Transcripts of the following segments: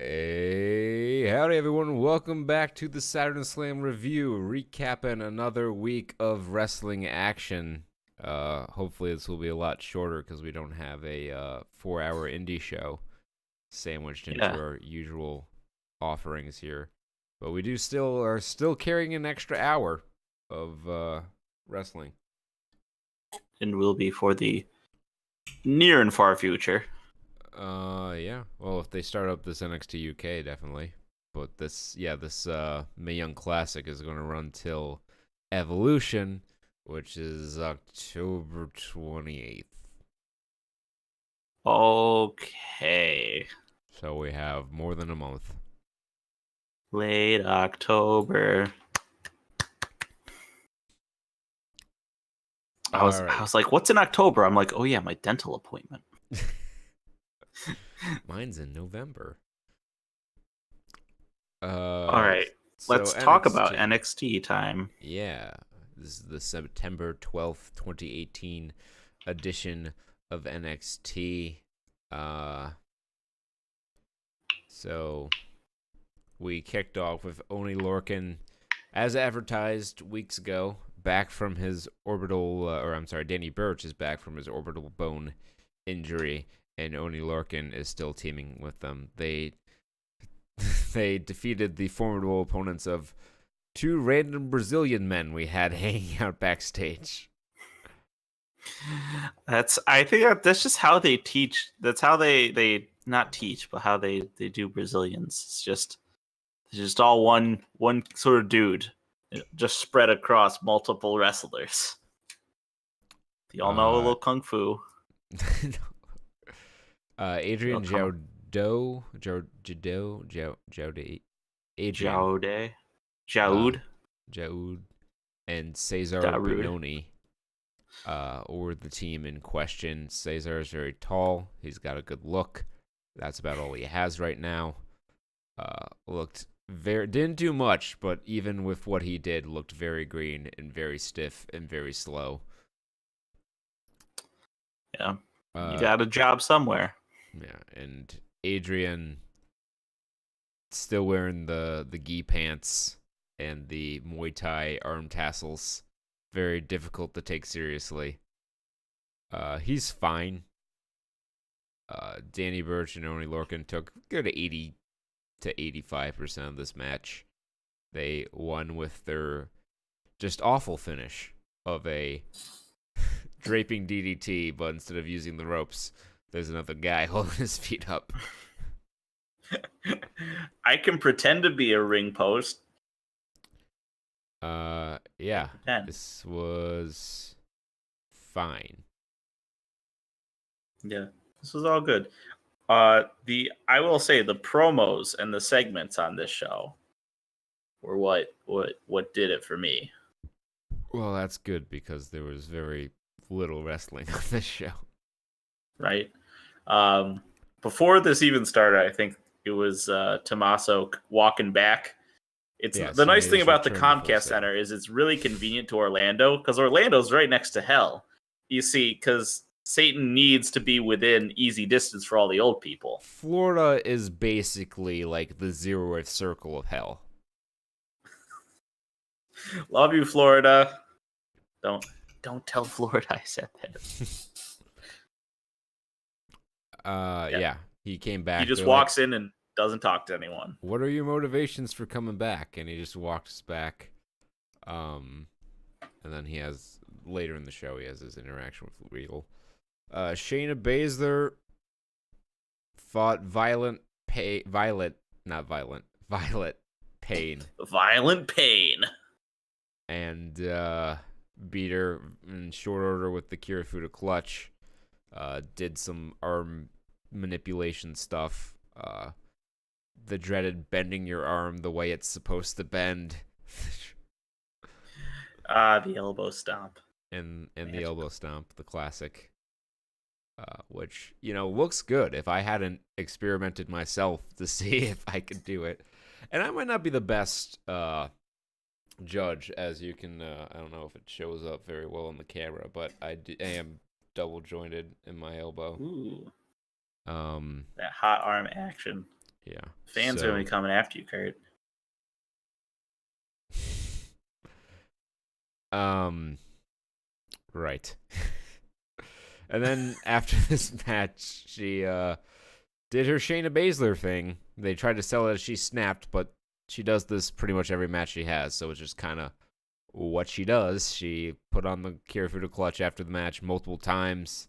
Hey, howdy everyone. Welcome back to the Saturn Slam review, recapping another week of wrestling action. Hopefully this will be a lot shorter because we don't have a 4-hour indie show sandwiched into Yeah, our usual offerings here. But we are still carrying an extra hour of wrestling. and will be for the near and far future. Yeah. Well, if they start up this NXT UK, definitely. But this Mae Young Classic is going to run till Evolution, which is October 28th. Okay. So we have more than a month. Late October. I was All I right. was like, what's in October? I'm like, oh yeah, my dental appointment. Mine's in November. All right. So Let's talk about NXT. NXT time. Yeah. This is the September 12th, 2018 edition of NXT. So we kicked off with Oni Lorcan, as advertised weeks ago, back from his Danny Burch is back from his orbital bone injury, and Oni Lorcan is still teaming with them. They defeated the formidable opponents of two random Brazilian men we had hanging out backstage. I think that's just how they teach. That's how they not teach, but how they do Brazilians. It's just all one sort of dude, just spread across multiple wrestlers. You all know a Uh, little kung fu. Adrian Come Adrian Jaude, uh, Jaud, Jaud, and Cesar Darude. Bononi were the team in question. Cesar is very tall. He's got a good look. That's about all he has right now. Didn't do much, but even with what he did, looked very green and very stiff and very slow. Yeah, you Uh, got a job somewhere. yeah, and Adrian still wearing the gi pants and the Muay Thai arm tassels. Very difficult to take seriously. He's fine. Danny Burch and Oni Lorcan took good 80 to 85% of this match. They won with their just awful finish of a draping DDT, but instead of using the ropes, there's another guy holding his feet up. I can pretend to be a ring post. Yeah, Pretend. this was fine. Yeah, this was all good. I will say the promos and the segments on this show were what did it for me. Well, that's good because there was very little wrestling on this show. Right. Before this even started, I think it was Tommaso walking back. It's Yes, the he nice made thing his about the return to Full Comcast Sail. Center is it's really convenient to Orlando because Orlando's right next to hell. You see, because Satan needs to be within easy distance for all the old people. Florida is basically like the zeroth circle of hell. Love you, Florida. Don't tell Florida I said that. Yeah, he came He back. just They're like, walks in and doesn't talk to anyone. "What are your motivations for coming back?" And he just walks back. And then he has later in the show he has his interaction with Regal. Shayna Baszler fought Violet Pain. Violent pain. And beat her in short order with the Kirifuda clutch. Did some arm manipulation stuff. The dreaded bending your arm the way it's supposed to bend. The elbow stomp. and the elbow stomp, the classic. Which, looks good if I hadn't experimented myself to see if I could do it. And I might not be the best judge, as you can, I don't know if it shows up very well on the camera, but I am double jointed in my elbow. Ooh. That hot arm action. Yeah. Fans are going to be coming after you, Kurt. Right. And then after this match, she did her Shayna Baszler thing. They tried to sell it as she snapped, but she does this pretty much every match she has, so it's just kind of what she does. She put on the Kirifuda clutch after the match multiple times.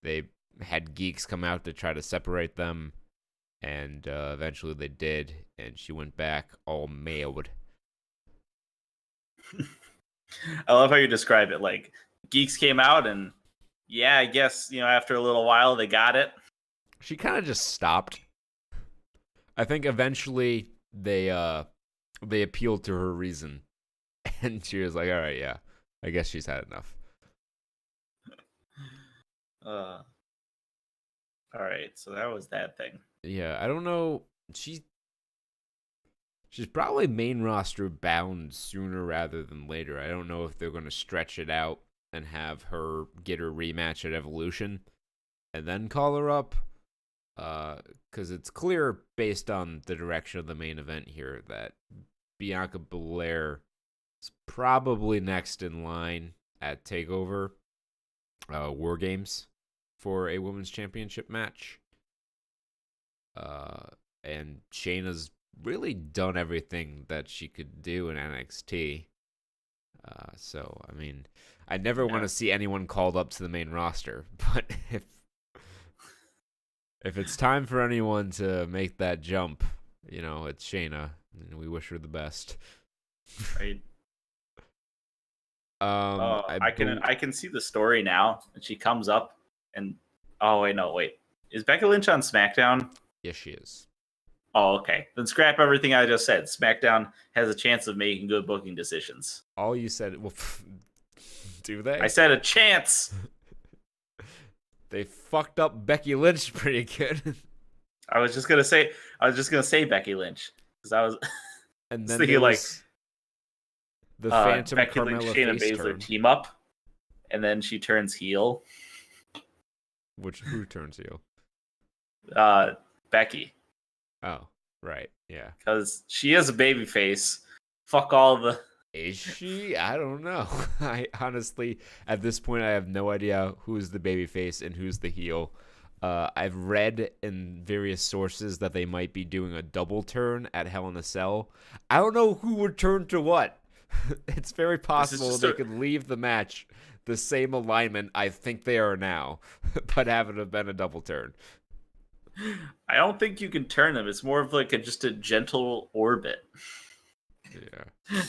They had geeks come out to try to separate them, and eventually they did, and she went back all mailed. I love how you describe it. Like, geeks came out, and yeah, I guess, after a little while, they got it. She kind of just stopped. I think eventually they appealed to her reason, and she was like, all right, yeah, I guess she's had enough. All right, so that was that thing. Yeah, I don't know. She's probably main roster bound sooner rather than later. I don't know if they're going to stretch it out and have her get her rematch at Evolution and then call her up. Because it's clear based on the direction of the main event here that Bianca Belair is probably next in line at TakeOver War Games for a women's championship match. And Shayna's really done everything that she could do in NXT. So, I mean, I never want to see anyone called up to the main roster, but if it's time for anyone to make that jump, it's Shayna, and we wish her the best. Right. I can see the story now. And she comes up, and wait. Is Becky Lynch on SmackDown? Yes, she is. Oh, okay. Then scrap everything I just said. SmackDown has a chance of making good booking decisions. All you said, well, do they? I said a chance. They fucked up Becky Lynch pretty good. I was just gonna say Becky Lynch because I was. And then thinking like the Phantom Becky Carmella Lynch, Shayna face Baszler turn. team up, and then she turns heel. Who turns heel? Becky. Oh, right, yeah. Because she is a babyface. Fuck all the. Is she? I don't know. I honestly, at this point, I have no idea who's the babyface and who's the heel. I've read in various sources that they might be doing a double turn at Hell in a Cell. I don't know who would turn to what. It's very possible they could leave the match the same alignment I think they are now, but have it have been a double turn. I don't think you can turn them. It's more of like just a gentle orbit. Yeah.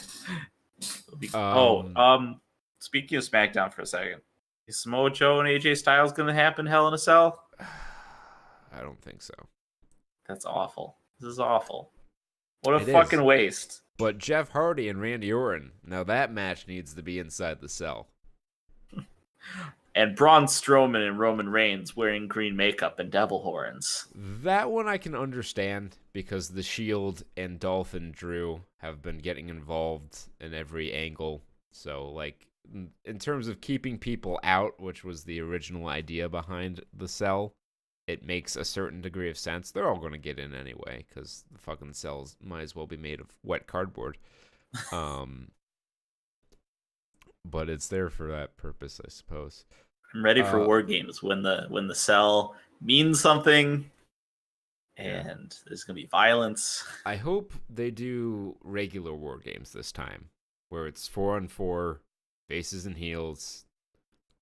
Speaking of SmackDown for a second, is Samoa Joe and AJ Styles going to happen Hell in a Cell? I don't think so. That's awful. This is awful. What a It fucking is. waste. But Jeff Hardy and Randy Orton, now that match needs to be inside the cell. And Braun Strowman and Roman Reigns wearing green makeup and devil horns. That one I can understand because the Shield and Dolph and Drew have been getting involved in every angle. So, like, in terms of keeping people out, which was the original idea behind the cell, it makes a certain degree of sense. They're all going to get in anyway because the fucking cells might as well be made of wet cardboard. But it's there for that purpose, I suppose. I'm ready for War Games when the cell means something and there's gonna be violence. I hope they do regular War Games this time, where it's 4-on-4, faces and heels,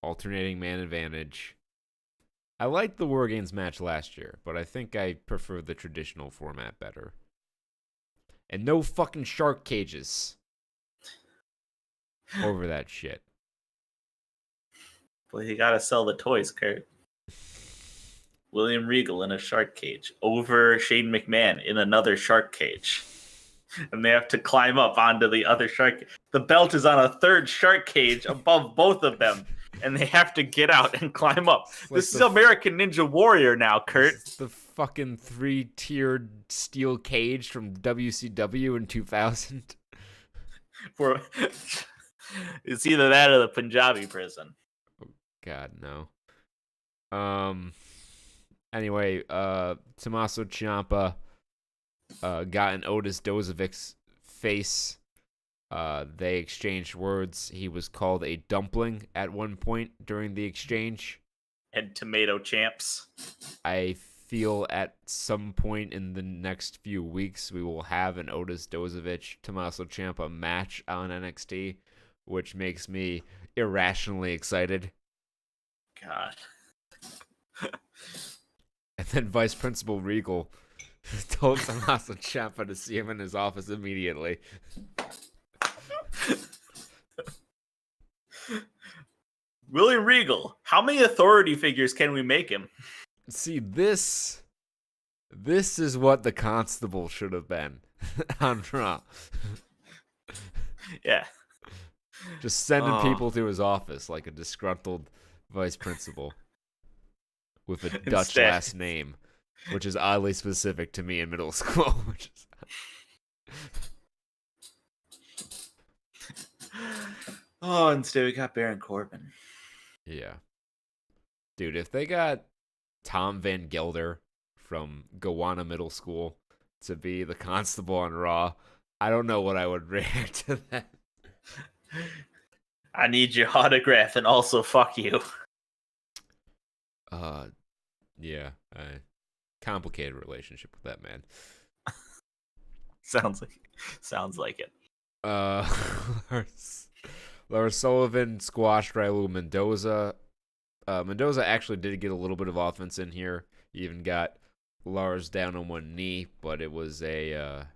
alternating man advantage. I liked the War Games match last year, but I think I prefer the traditional format better. And no fucking shark cages over that shit. Well, you gotta sell the toys, Kurt. William Regal in a shark cage over Shane McMahon in another shark cage. And they have to climb up onto the other shark. The belt is on a third shark cage above both of them. And they have to get out and climb up. Like this is American Ninja Warrior now, Kurt. The fucking 3-tiered steel cage from WCW in 2000. It's either that or the Punjabi prison. God, no. Anyway, Tommaso Ciampa got in Otis Dozovic's face. They exchanged words. He was called a dumpling at one point during the exchange. And tomato champs. I feel at some point in the next few weeks we will have an Otis Dozovic Tommaso Ciampa match on NXT, which makes me irrationally excited. God. And then Vice Principal Regal told Tommaso Ciampa to see him in his office immediately. William Regal, how many authority figures can we make him? See, this is what the Constable should have been on Raw. Yeah. Just sending people to his office like a disgruntled vice principal with a Dutch last name, which is oddly specific to me in middle school. Instead we got Baron Corbin. Yeah. Dude, if they got Tom Van Gelder from Gowanna Middle School to be the Constable on Raw, I don't know what I would react to that. I need your autograph and also fuck you. Yeah, complicated relationship with that man. Sounds like it. Lars Sullivan squashed Raul Mendoza. Mendoza actually did get a little bit of offense in here. He even got Lars down on one knee, but it was a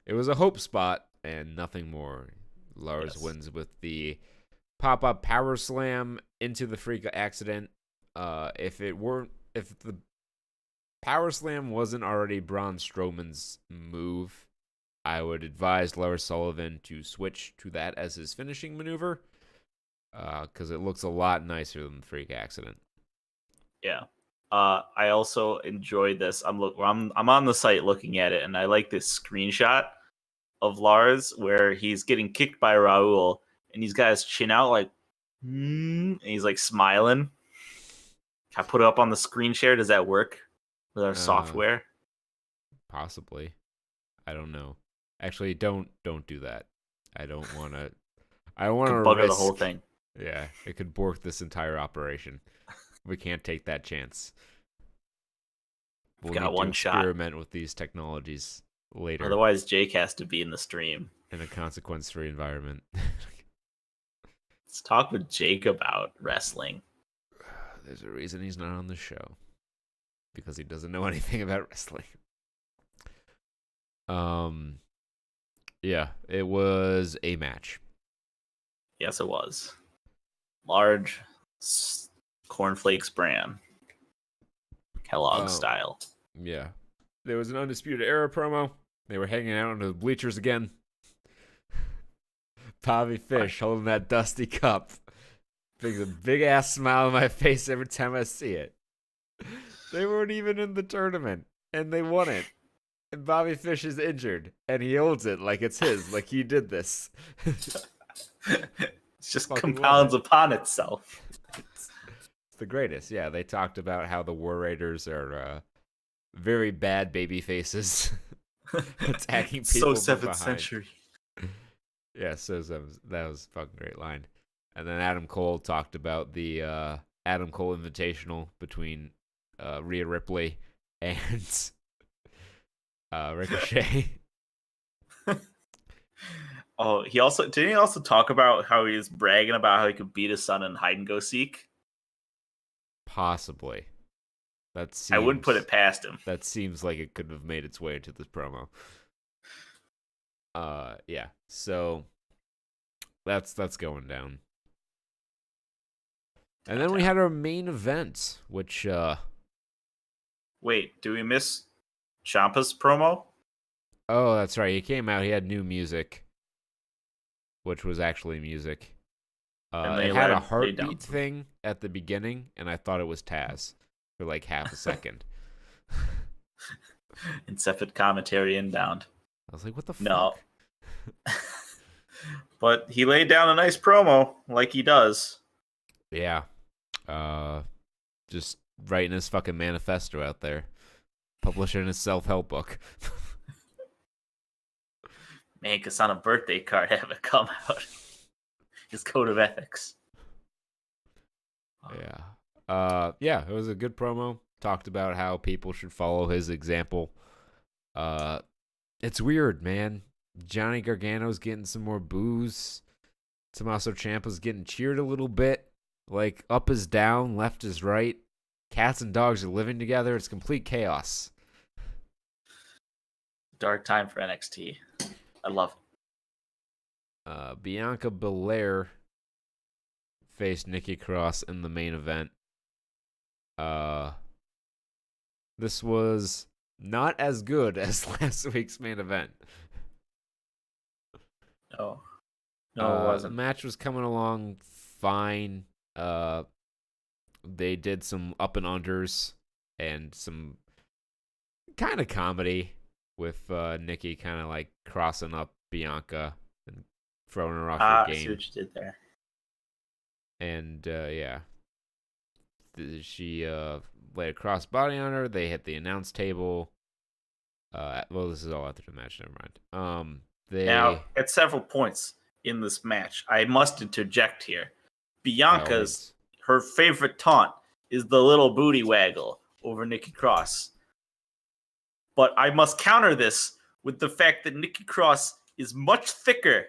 hope spot and nothing more. Lars wins with the pop-up power slam into the freak accident. If the power slam wasn't already Braun Strowman's move, I would advise Lars Sullivan to switch to that as his finishing maneuver, because it looks a lot nicer than the freak accident. Yeah. I also enjoyed this. I'm on the site looking at it, and I like this screenshot of Lars where he's getting kicked by Raul, and he's got his chin out like, and he's like smiling. Can I put it up on the screen share? Does that work with our software? Possibly. I don't know. Actually, don't do that. I don't want to. I don't want to bugger the whole thing. Yeah, it could bork this entire operation. We can't take that chance. We'll got need one to experiment with these technologies later. Otherwise, Jake has to be in the stream in a consequence-free environment. Let's talk with Jake about wrestling. There's a reason he's not on the show, because he doesn't know anything about wrestling. Yeah, it was a match. Yes, it was. Large cornflakes brand. Kellogg style. Yeah. There was an Undisputed Era promo. They were hanging out under the bleachers again. Bobby Fish holding that dusty cup. Brings a big ass smile on my face every time I see it. They weren't even in the tournament, and they won it. And Bobby Fish is injured, and he holds it like it's his, like he did this. It just compounds upon itself. It's the greatest. Yeah, they talked about how the War Raiders are very bad baby faces, attacking people So from 7th century. Yeah, that was a fucking great line. And then Adam Cole talked about the Adam Cole Invitational between Rhea Ripley and Ricochet. Oh, didn't he also talk about how he was bragging about how he could beat his son in hide and go seek? Possibly. I wouldn't put it past him. That seems like it could have made its way into this promo. Yeah. So that's going down. And then we had our main event, which wait, do we miss Ciampa's promo? Oh, that's right. He came out. He had new music, which was actually music. It had a heartbeat thing at the beginning, and I thought it was Taz for like half a second. Insipid commentary inbound. I was like, what the fuck? No. But he laid down a nice promo, like he does. Yeah. Just writing his fucking manifesto out there. Publishing his self-help book. Make us on a birthday card have it come out. His code of ethics. Yeah. Yeah, it was a good promo. Talked about how people should follow his example. It's weird, man. Johnny Gargano's getting some more boos. Tommaso Ciampa's getting cheered a little bit. Like, up is down, left is right. Cats and dogs are living together. It's complete chaos. Dark time for NXT. I love it. Bianca Belair faced Nikki Cross in the main event. This was not as good as last week's main event. No, it wasn't. The match was coming along fine. They did some up and unders and some kind of comedy with Nikki kind of like crossing up Bianca and throwing her off her game. I see what you did there. And yeah, she laid a crossbody on her. They hit the announce table. Well, this is all after the match. Never mind. Now, at several points in this match, I must interject here. Bianca's her favorite taunt is the little booty waggle over Nikki Cross. But I must counter this with the fact that Nikki Cross is much thicker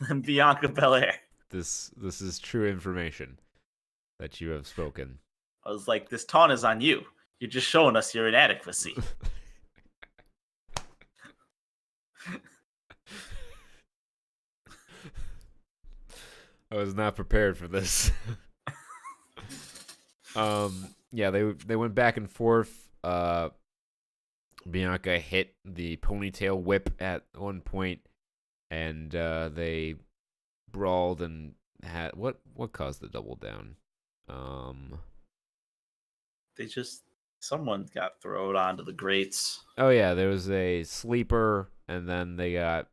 than Bianca Belair. This is true information that you have spoken. I was like, this taunt is on you. You're just showing us your inadequacy. I was not prepared for this. Yeah, they went back and forth. Bianca hit the ponytail whip at one point, and they brawled and had what caused the double down? Someone got thrown onto the grates. Oh yeah, there was a sleeper, and then they got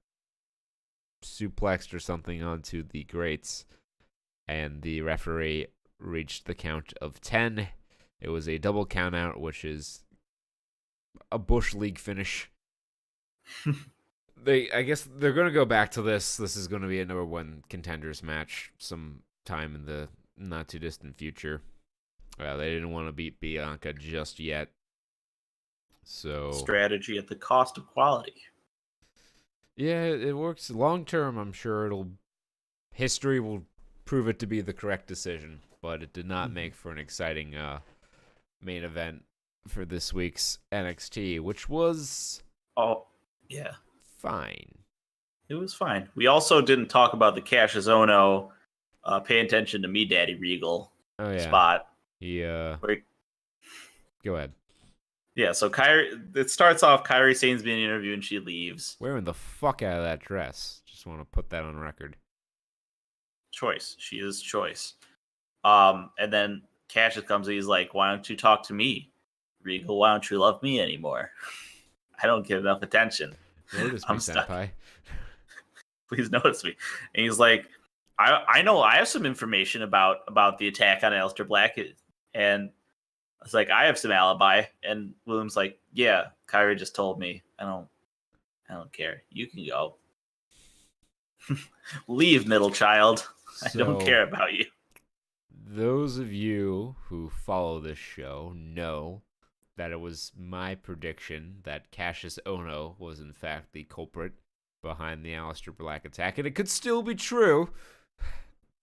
suplexed or something onto the grates, and the referee reached the count of 10. It was a double count out, which is a Bush League finish. I guess they're going to go back to this. This is going to be a number one contenders match sometime in the not too distant future. They didn't want to beat Bianca just yet. So strategy at the cost of quality. Yeah, it works long term. I'm sure history will prove it to be the correct decision, but it did not make for an exciting main event for this week's NXT, which was fine. It was fine. We also didn't talk about the Cassius Ohno pay attention to me, Daddy Regal spot. Go ahead. Yeah, so it starts off Kairi Sane's being interviewed and she leaves. Wearing the fuck out of that dress. Just want to put that on record. Choice. She is choice. And then Cassius comes and he's like, why don't you talk to me? Regal, why don't you love me anymore? I don't get enough attention. Notice me, senpai. Please notice me. And he's like, I know I have some information about the attack on Aleister Black. And I was like, I have some alibi. And William's like, yeah, Kairi just told me. I don't care. You can go. Leave, middle child. I don't care about you. Those of you who follow this show know that it was my prediction that Cassius Ohno was in fact the culprit behind the Aleister Black attack, and it could still be true,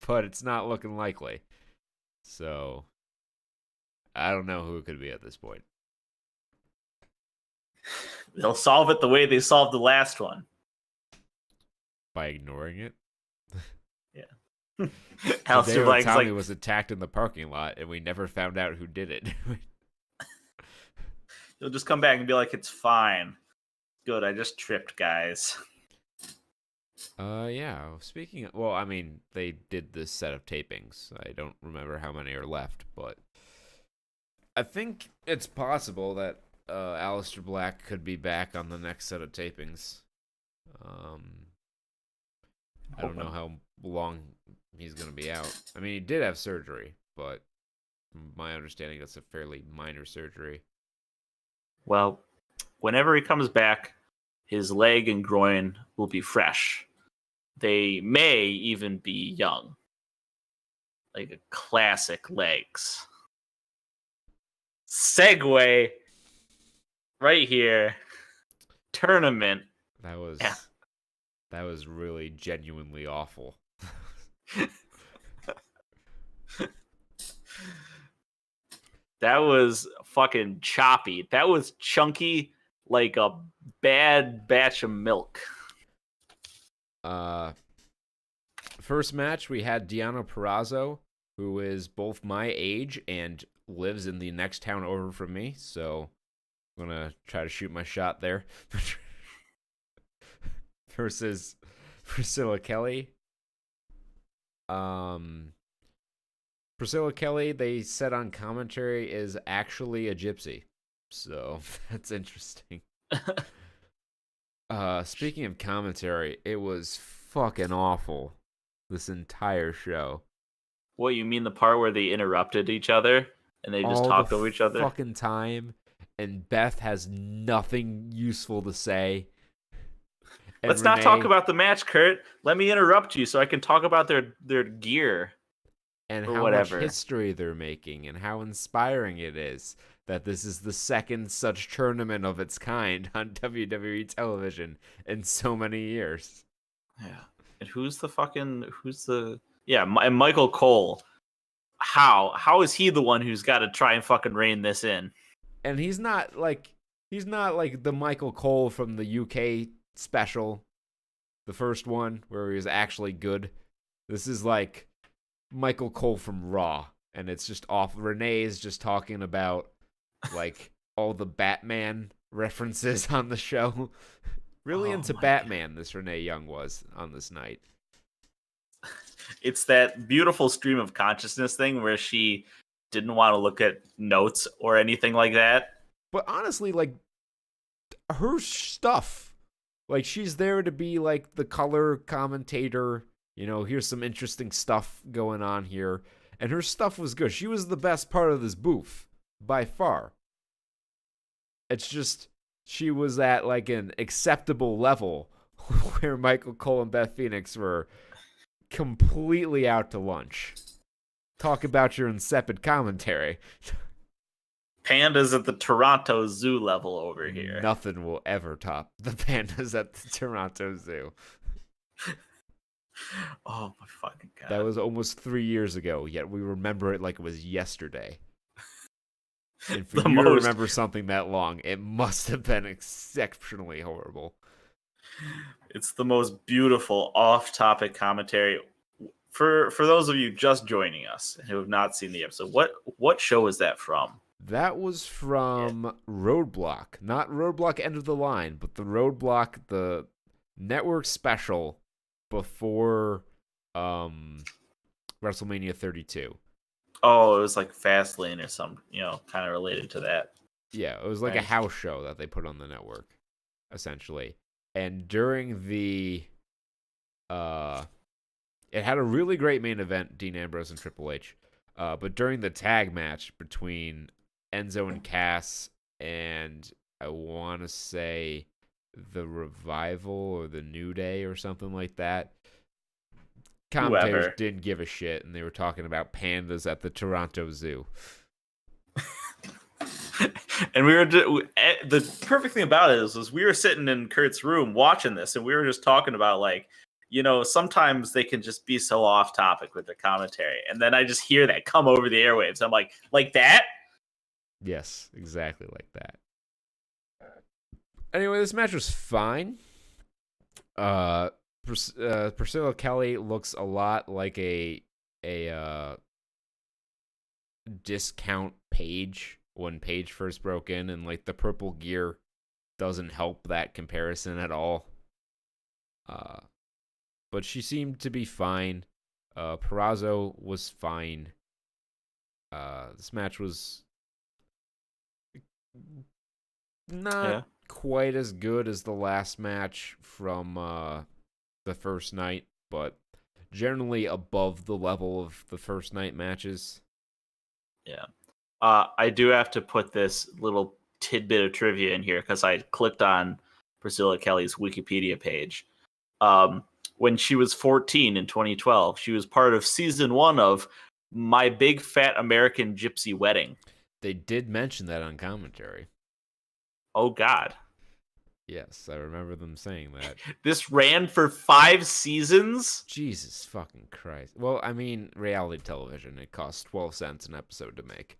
but it's not looking likely. So I don't know who it could be at this point. They'll solve it the way they solved the last one. By ignoring it? Yeah. Aleister Black was attacked in the parking lot, and we never found out who did it. He'll just come back and be like, it's fine. Good, I just tripped, guys. Yeah. Speaking of, well, I mean, they did this set of tapings. I don't remember how many are left, but I think it's possible that Aleister Black could be back on the next set of tapings. I don't know how long he's going to be out. I mean, he did have surgery, but from my understanding, that's a fairly minor surgery. Well, whenever he comes back, his leg and groin will be fresh. They may even be young. Like a classic legs. Segue right here. Tournament. That was Yeah. that was really genuinely awful. That was fucking choppy. That was chunky like a bad batch of milk. First match we had Deonna Purrazzo, who is both my age and lives in the next town over from me, so I'm gonna try to shoot my shot there. Versus Priscilla Kelly. Priscilla Kelly, they said on commentary, is actually a gypsy. So that's interesting. Speaking of commentary, it was fucking awful. This entire show. What, you mean the part where they interrupted each other and they just talked over each other? Fucking time, and Beth has nothing useful to say. And Let's not talk about the match, Kurt. Let me interrupt you so I can talk about their gear. And or how whatever. Much history they're making, and how inspiring it is that this is the second such tournament of its kind on WWE television in so many years. Yeah. And and Michael Cole. How is he the one who's got to try and fucking rein this in? And he's not like the Michael Cole from the UK special, the first one where he was actually good. This is like Michael Cole from Raw, and it's just off. Renee is just talking about like all the Batman references on the show. Really into Batman, this Renee Young was on this night. It's that beautiful stream of consciousness thing where she didn't want to look at notes or anything like that. But honestly, like, her stuff, like, she's there to be like the color commentator. You know, here's some interesting stuff going on here. And her stuff was good. She was the best part of this booth, by far. It's just, she was at like an acceptable level where Michael Cole and Beth Phoenix were completely out to lunch. Talk about your insipid commentary. Pandas at the Toronto Zoo level over here. Nothing will ever top the pandas at the Toronto Zoo. Oh my fucking god. That was almost 3 years ago, yet we remember it like it was yesterday. And for you to remember something that long, it must have been exceptionally horrible. It's the most beautiful off-topic commentary. For those of you just joining us who have not seen the episode, what show is that from? That was from Roadblock. Not Roadblock End of the Line, but the Roadblock, the network special before WrestleMania 32. Oh, it was like Fastlane or something, kind of related to that. Yeah, it was like a house show that they put on the network, essentially. And during the it had a really great main event, Dean Ambrose and Triple H. But during the tag match between Enzo and Cass and I want to say the Revival or the New Day or something like that, commentators didn't give a shit, and they were talking about pandas at the Toronto Zoo. And the perfect thing about it is we were sitting in Kurt's room watching this, and we were just talking about sometimes they can just be so off topic with their commentary, and then I just hear that come over the airwaves. I'm like that? Yes, exactly like that. Anyway, this match was fine. Priscilla Kelly looks a lot like a discount Paige when Paige first broke in, and like the purple gear doesn't help that comparison at all. But she seemed to be fine. Purrazzo was fine. This match was not quite as good as the last match from the first night, but generally above the level of the first night matches. Yeah. I do have to put this little tidbit of trivia in here because I clicked on Priscilla Kelly's Wikipedia page. When she was 14 in 2012, she was part of season 1 of My Big Fat American Gypsy Wedding. They did mention that on commentary. Oh, God. Yes, I remember them saying that. This ran for 5 seasons? Jesus fucking Christ. Well, I mean, reality television. It costs 12 cents an episode to make.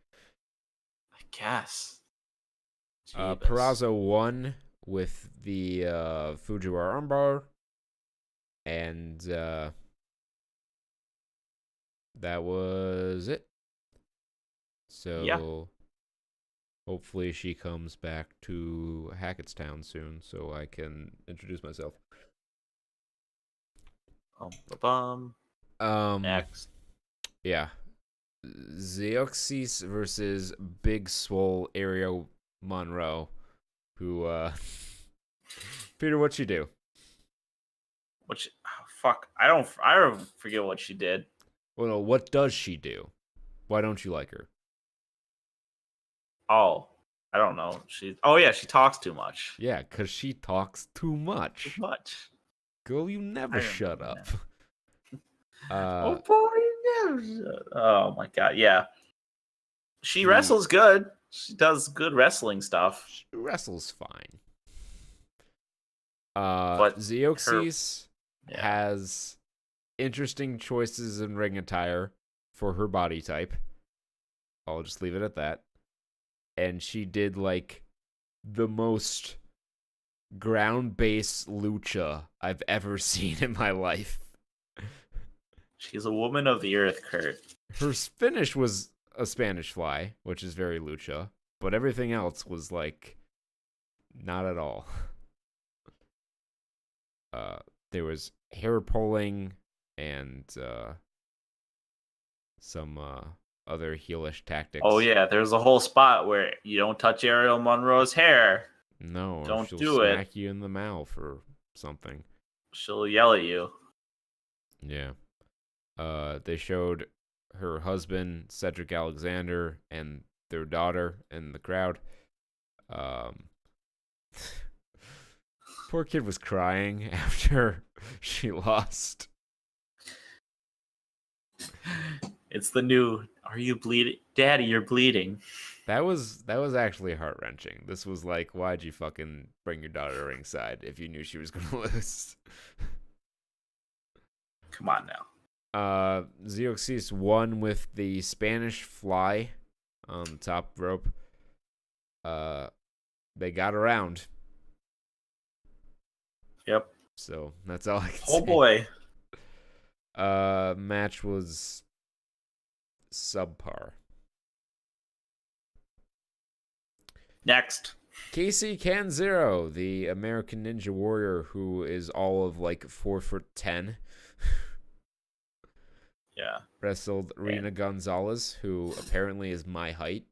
I guess. Peraza won with the Fujiwara armbar. And that was it. So hopefully she comes back to Hackettstown soon so I can introduce myself. Next. Yeah. Zeuxis versus Big Swole Ariel Monroe, who Peter, what'd she do? I don't forget what she did. Well, no, what does she do? Why don't you like her? Oh, I don't know. She talks too much. Yeah, because she talks too much. Too much. Girl, you never shut up. Oh, boy, you never shut up. Oh, my God, yeah. She wrestles good. She does good wrestling stuff. She wrestles fine. But Zeuxis has interesting choices in ring attire for her body type. I'll just leave it at that. And she did like the most ground-based lucha I've ever seen in my life. She's a woman of the earth, Kurt. Her finish was a Spanish fly, which is very lucha, but everything else was like not at all. There was hair pulling and some other heelish tactics. Oh yeah, there's a whole spot where you don't touch Ariel Monroe's hair. No, don't she'll do smack you in the mouth or something. She'll yell at you. Yeah. They showed her husband, Cedric Alexander, and their daughter in the crowd. Poor kid was crying after she lost. It's the new, are you bleeding? Daddy, you're bleeding. That was actually heart-wrenching. This was like, why'd you fucking bring your daughter ringside if you knew she was going to lose? Come on now. Zeuxis won with the Spanish fly on the top rope. They got around. Yep. So that's all I can say. Oh boy. Match was subpar. Next. Casey Canzero, the American Ninja Warrior, who is all of like 4'10". Yeah. Wrestled Rena Gonzalez, who apparently is my height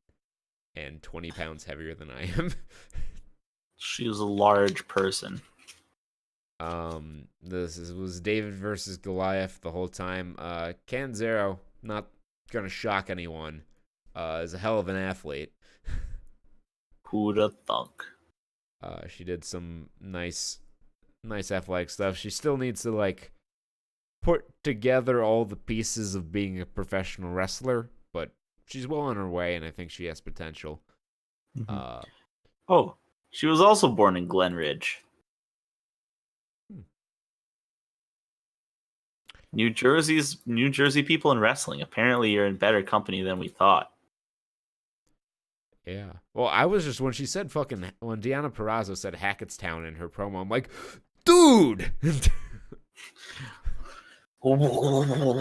and 20 pounds heavier than I am. She was a large person. This was David versus Goliath the whole time. Canzero, not gonna shock anyone, is a hell of an athlete. Who'da thunk? She did some nice athletic stuff. She still needs to like put together all the pieces of being a professional wrestler, but she's well on her way, and I think she has potential. Mm-hmm. She was also born in Glen Ridge. New Jersey people in wrestling. Apparently, you're in better company than we thought. Yeah. Well, I was just when Deonna Purrazzo said Hackettstown in her promo, I'm like, dude,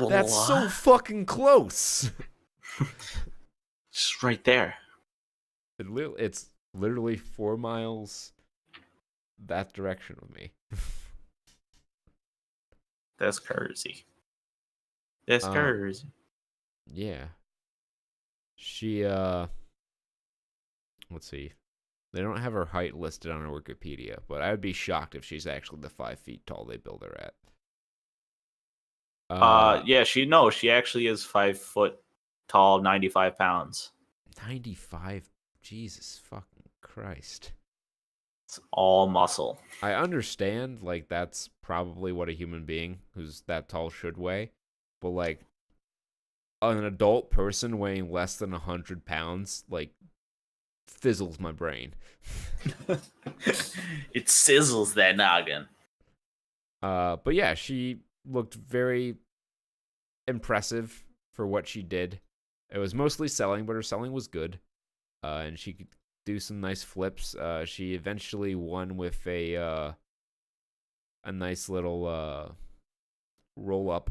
that's so fucking close. Just right there. It's literally 4 miles that direction of me. That's crazy. That's crazy. Yeah. She, let's see. They don't have her height listed on her Wikipedia, but I would be shocked if she's actually the 5 feet tall they build her at. Yeah, she actually is 5 foot tall, 95 pounds. 95? Jesus fucking Christ. It's all muscle. I understand, like, that's probably what a human being who's that tall should weigh, but, like, an adult person weighing less than 100 pounds, like, fizzles my brain. It sizzles that noggin. But yeah, she looked very impressive for what she did. It was mostly selling, but her selling was good. And she could do some nice flips. She eventually won with a nice little roll up.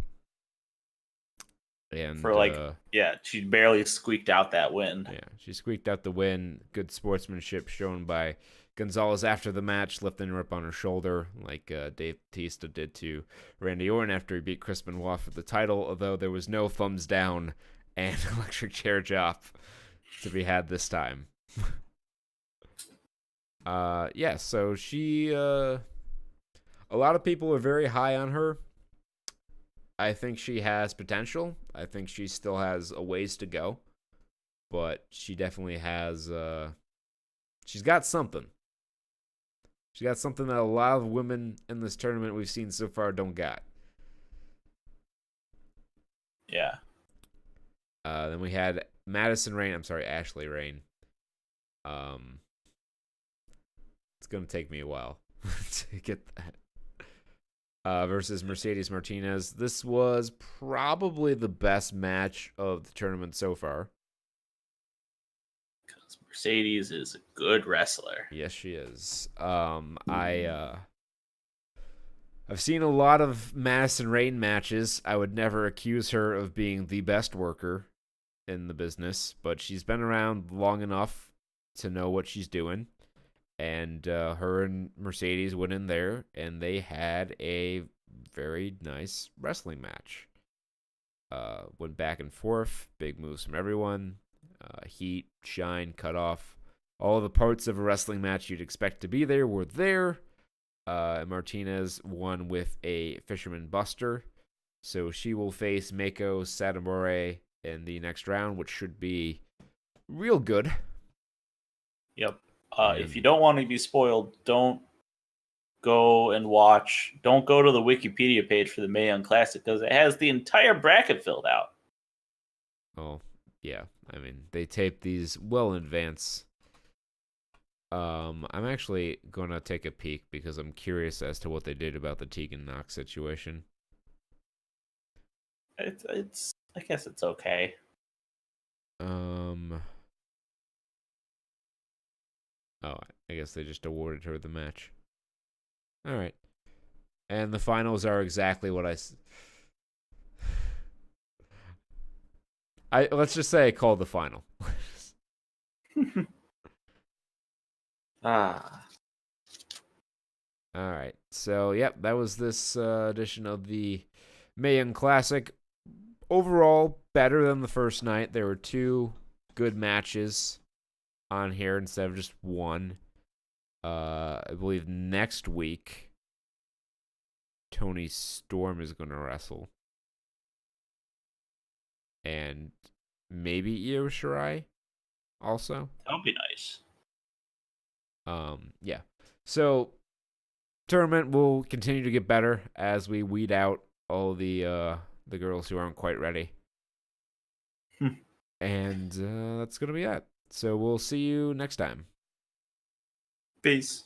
And For like, yeah, she barely squeaked out that win. yeah, she squeaked out the win. Good sportsmanship shown by Gonzalez after the match, lifting her up on her shoulder, like Dave Bautista did to Randy Orton after he beat Chris Benoit for the title, although there was no thumbs down and electric chair chop to be had this time. Yeah, so she, a lot of people are very high on her. I think she has potential. I think she still has a ways to go, but she definitely has, she's got something. She's got something that a lot of women in this tournament we've seen so far don't got. Yeah. Then we had Ashley Rain. It's going to take me a while to get that. Versus Mercedes Martinez. This was probably the best match of the tournament so far. Because Mercedes is a good wrestler. Yes, she is. I've seen a lot of Madison Rayne matches. I would never accuse her of being the best worker in the business, but she's been around long enough to know what she's doing. And her and Mercedes went in there, and they had a very nice wrestling match. Went back and forth, big moves from everyone, heat, shine, cut off. All the parts of a wrestling match you'd expect to be there were there. Martinez won with a Fisherman Buster, so she will face Meiko Satomura in the next round, which should be real good. Yep. If you don't want to be spoiled, don't go and watch. Don't go to the Wikipedia page for the Mae Young Classic because it has the entire bracket filled out. Oh, yeah. I mean, they tape these well in advance. I'm actually going to take a peek because I'm curious as to what they did about the Tegan Knox situation. It's I guess it's okay. Oh, I guess they just awarded her the match. All right. And the finals are exactly what let's just say I called the final. All right. So, yep, that was this edition of the Mae Young Classic. Overall, better than the first night. There were 2 good matches on here instead of just one. I believe next week Tony Storm is going to wrestle, and maybe Io Shirai also. That would be nice. Yeah. So tournament will continue to get better as we weed out all the girls who aren't quite ready. And that's gonna be it. So we'll see you next time. Peace.